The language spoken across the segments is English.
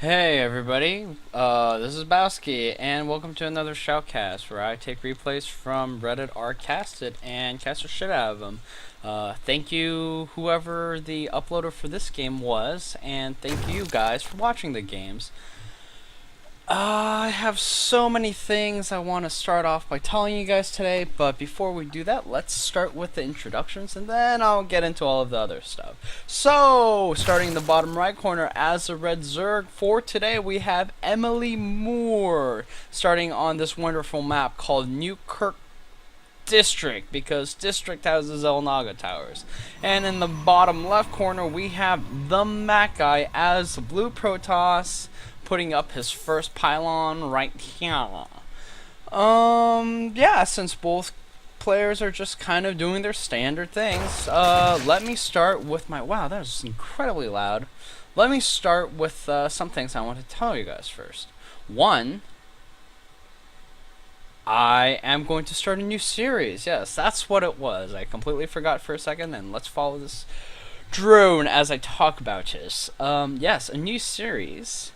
Hey everybody, this is Bauski, and welcome to another Shoutcast, where I take replays from Reddit r castit and cast the shit out of them. Thank you whoever the uploader for this game was, and thank you guys for watching the games. I have so many things I want to start off by telling you guys today, but before we do that, let's start with the introductions and then I'll get into all of the other stuff. So, starting in the bottom right corner as a red Zerg, for today we have EmilyMoore, starting on this wonderful map called Newkirk District, because District has the Zelnaga towers. And in the bottom left corner we have TheMacGuy as blue Protoss, putting up his first pylon right here. Yeah, since both players are just kind of doing their standard things, let me start with my, wow, that was incredibly loud. Let me start with some things I want to tell you guys first. One, I am going to start a new series. Yes, that's what it was. I completely forgot for a second, and let's follow this drone as I talk about this. Yes, a new series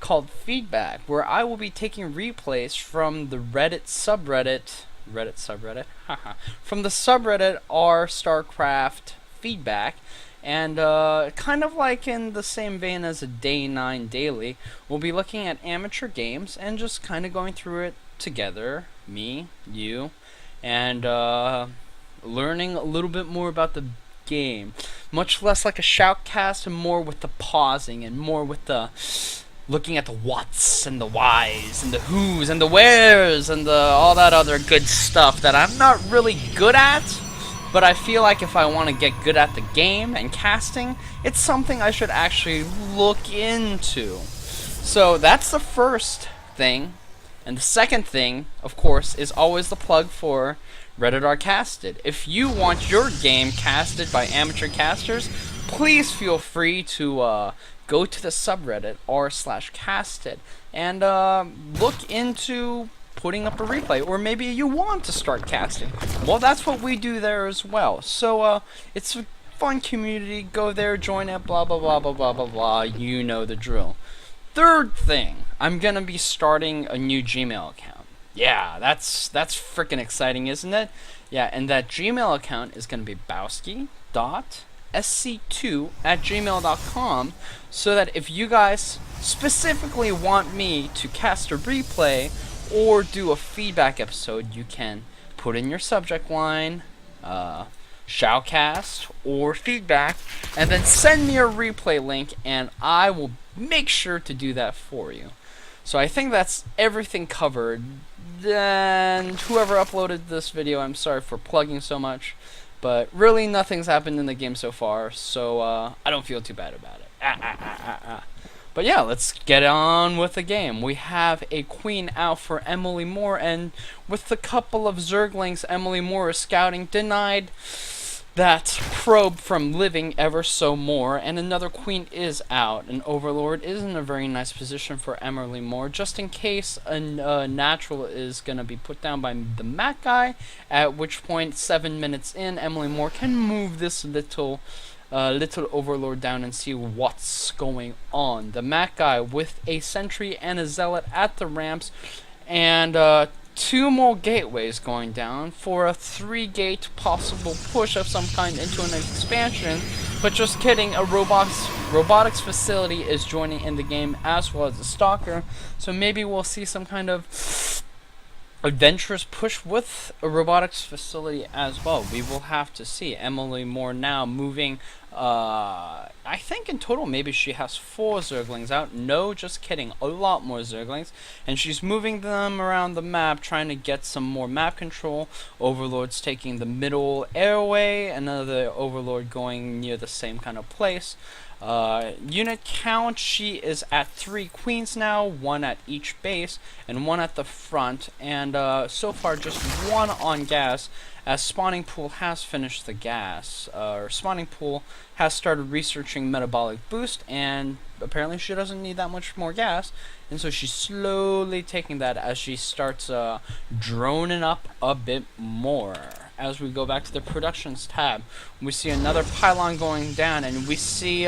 called Feedback, where I will be taking replays from the Reddit subreddit, from the subreddit r Starcraft Feedback, and kind of like in the same vein as a Day 9 Daily, we'll be looking at amateur games and just kind of going through it together, me, you, and learning a little bit more about the game. Much less like a shoutcast and more with the pausing and more with the looking at the whats and the whys and the whos and the wheres and the all that other good stuff that I'm not really good at, but I feel like if I want to get good at the game and casting, it's something I should actually look into. So that's the first thing. And the second thing, of course, is always the plug for Reddit r casted. If you want your game casted by amateur casters, please feel free to go to the subreddit r/casted and look into putting up a replay, or maybe you want to start casting. Well, that's what we do there as well. So it's a fun community. Go there, join it, blah blah blah blah blah blah blah. You know the drill. Third thing, I'm gonna be starting a new Gmail account. Yeah, that's freaking exciting, isn't it? Yeah, and that Gmail account is gonna be bauski.sc2@gmail.com, so that if you guys specifically want me to cast a replay or do a feedback episode, you can put in your subject line, shoutcast or feedback, and then send me a replay link, and I will make sure to do that for you. So I think that's everything covered. Then whoever uploaded this video, I'm sorry for plugging so much, but really nothing's happened in the game so far, so I don't feel too bad about it. But yeah, let's get on with the game. We have a queen out for EmilyMoore, and with the couple of Zerglings EmilyMoore is scouting, denied that probe from living ever so more, and another queen is out. An overlord is in a very nice position for EmilyMoore, just in case a natural is going to be put down by the TheMacGuy, at which point 7 minutes in, EmilyMoore can move this little overlord down and see what's going on. The TheMacGuy with a sentry and a zealot at the ramps, and 2 more gateways going down for a 3-gate possible push of some kind into an expansion. But just kidding, a robotics facility is joining in the game, as well as a stalker, so maybe we'll see some kind of adventurous push with a robotics facility as well. We will have to see. EmilyMoore now moving, I think in total maybe she has 4 Zerglings out. No, just kidding, a lot more Zerglings, and she's moving them around the map, trying to get some more map control. Overlord's taking the middle airway, another Overlord going near the same kind of place. Unit count, she is at 3 queens now, 1 at each base and 1 at the front, and so far just 1 on gas, as Spawning Pool has finished the gas. Spawning Pool has started researching metabolic boost, and apparently she doesn't need that much more gas, and so she's slowly taking that as she starts droning up a bit more. As we go back to the productions tab, we see another pylon going down, and we see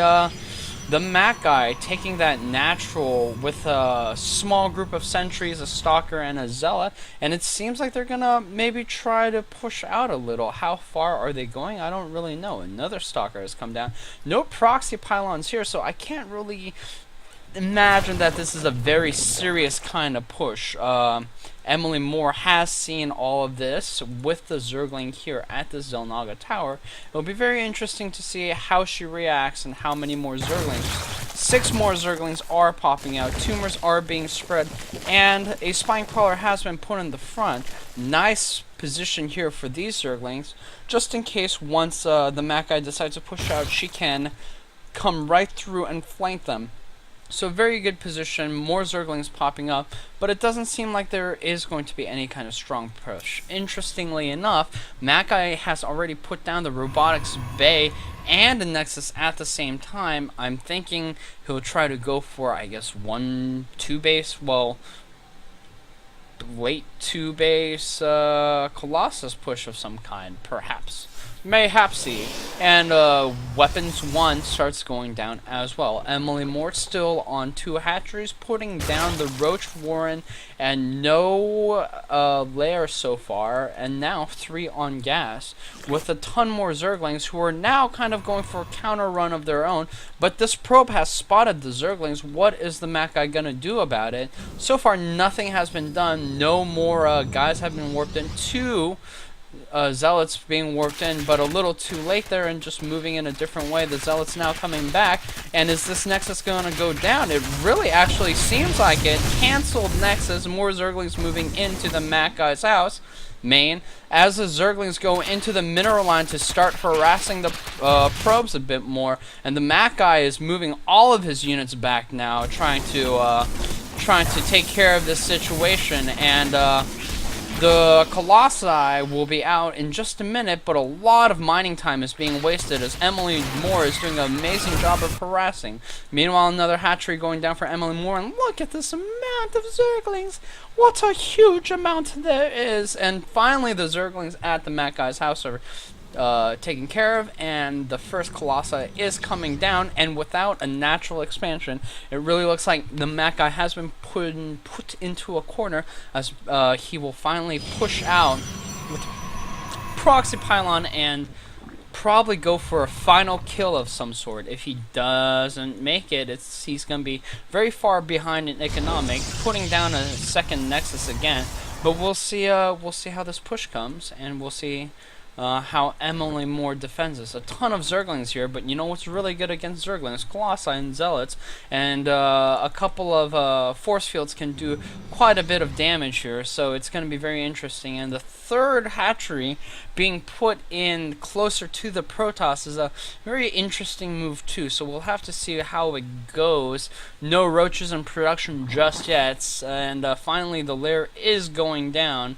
the TheMacGuy taking that natural with a small group of sentries, a stalker, and a zealot, and it seems like they're gonna maybe try to push out a little. How far are they going? I don't really know. Another stalker has come down. No proxy pylons here, so I can't really imagine that this is a very serious kind of push. EmilyMoore has seen all of this with the Zergling here at the Xel'Naga Tower. It'll be very interesting to see how she reacts and how many more Zerglings. 6 more Zerglings are popping out, tumors are being spread, and a Spine Crawler has been put in the front. Nice position here for these Zerglings, just in case once the TheMacGuy decides to push out, she can come right through and flank them. So very good position, more Zerglings popping up, but it doesn't seem like there is going to be any kind of strong push. Interestingly enough, TheMacGuy has already put down the Robotics Bay and the Nexus at the same time. I'm thinking he'll try to go for, I guess, 1-2 base, well, late 2 base Colossus push of some kind, perhaps. Mayhapsy. And Weapons 1 starts going down as well. EmilyMoore still on 2 hatcheries, putting down the Roach Warren, and no lair so far, and now 3 on gas, with a ton more Zerglings who are now kind of going for a counter run of their own. But this probe has spotted the Zerglings. What is the TheMacGuy gonna do about it? So far, nothing has been done. No more guys have been warped in. 2 Zealots being warped in, but a little too late there and just moving in a different way. The Zealots now coming back, and is this Nexus going to go down? It really actually seems like it. Cancelled Nexus, more Zerglings moving into the TheMacGuy's house, main, as the Zerglings go into the mineral line to start harassing the probes a bit more, and the TheMacGuy is moving all of his units back now, trying to take care of this situation, and the Colossi will be out in just a minute, but a lot of mining time is being wasted as EmilyMoore is doing an amazing job of harassing. Meanwhile, another hatchery going down for EmilyMoore, and look at this amount of Zerglings! What a huge amount there is! And finally, the Zerglings at the TheMacGuy's house are taken care of, and the first Colossi is coming down, and without a natural expansion, it really looks like the TheMacGuy has been put into a corner as he will finally push out with proxy pylon and probably go for a final kill of some sort. If he doesn't make it, he's going to be very far behind in economic, putting down a second Nexus again. But we'll see how this push comes, and we'll see how EmilyMoore defends us. A ton of Zerglings here, but you know what's really good against Zerglings? Colossi and Zealots, and a couple of force fields can do quite a bit of damage here, so it's going to be very interesting. And the third hatchery being put in closer to the Protoss is a very interesting move too, so we'll have to see how it goes. No roaches in production just yet, and finally the lair is going down.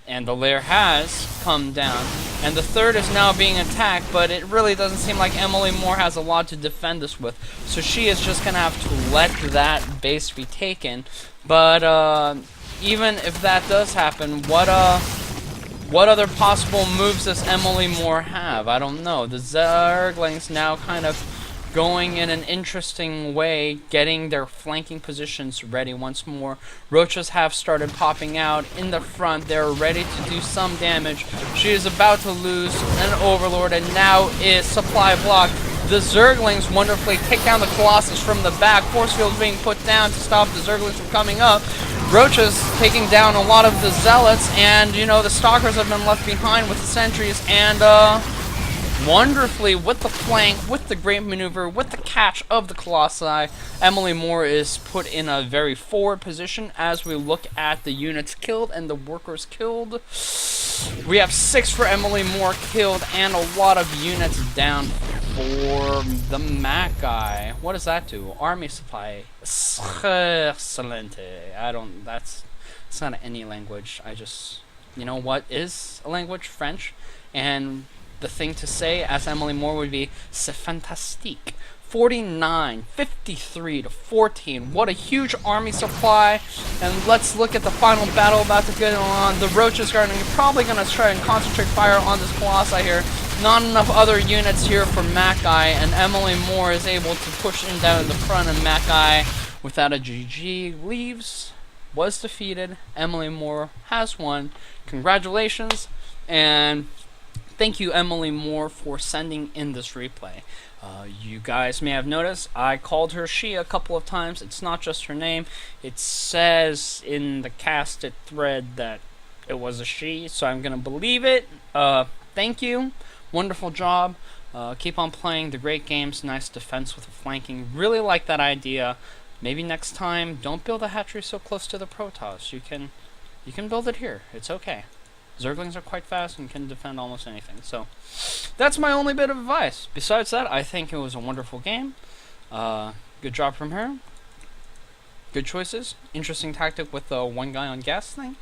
And the lair has come down. And the third is now being attacked, but it really doesn't seem like EmilyMoore has a lot to defend us with. So she is just going to have to let that base be taken. But even if that does happen, what other possible moves does EmilyMoore have? I don't know. The Zerglings now kind of going in an interesting way, getting their flanking positions ready once more. Roaches have started popping out in the front. They're ready to do some damage. She is about to lose an Overlord, and now is supply blocked. The Zerglings wonderfully take down the Colossus from the back. Force fields being put down to stop the Zerglings from coming up. Roaches taking down a lot of the Zealots, and you know, the Stalkers have been left behind with the sentries, and wonderfully, with the flank, with the great maneuver, with the catch of the Colossi, EmilyMoore is put in a very forward position as we look at the units killed and the workers killed. We have 6 for EmilyMoore killed and a lot of units down for the TheMacGuy. What does that do? Army supply. Excellent. It's not any language. You know what is a language? French. And the thing to say, as EmilyMoore, would be c'est fantastique. 49, 53 to 14. What a huge army supply. And let's look at the final battle about to get on. The Roaches are probably going to try and concentrate fire on this Colossi here. not enough other units here for MacGuy, and EmilyMoore is able to push him down in the front, and MacGuy, without a GG, leaves, was defeated. EmilyMoore has won. Congratulations, and thank you, EmilyMoore, for sending in this replay. You guys may have noticed I called her she a couple of times. It's not just her name. It says in the castit thread that it was a she, so I'm gonna believe it. Thank you. Wonderful job. Keep on playing the great games. Nice defense with the flanking. Really like that idea. Maybe next time, don't build a hatchery so close to the Protoss. You can build it here. It's okay. Zerglings are quite fast and can defend almost anything. So that's my only bit of advice. Besides that, I think it was a wonderful game. Good job from her. Good choices. Interesting tactic with the one guy on gas thing.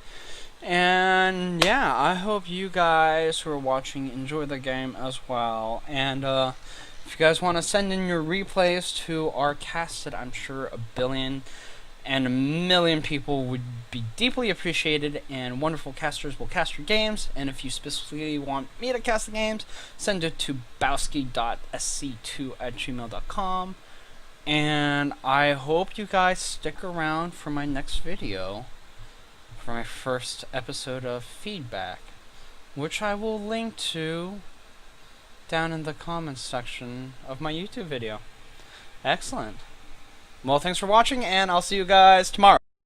And yeah, I hope you guys who are watching enjoy the game as well. And if you guys want to send in your replays to our casted, I'm sure a billion and a million people would be deeply appreciated, and wonderful casters will cast your games. And if you specifically want me to cast the games, send it to bauski.sc2@gmail.com. And I hope you guys stick around for my next video, for my first episode of Feedback, which I will link to down in the comments section of my YouTube video. Excellent. Well, thanks for watching, and I'll see you guys tomorrow.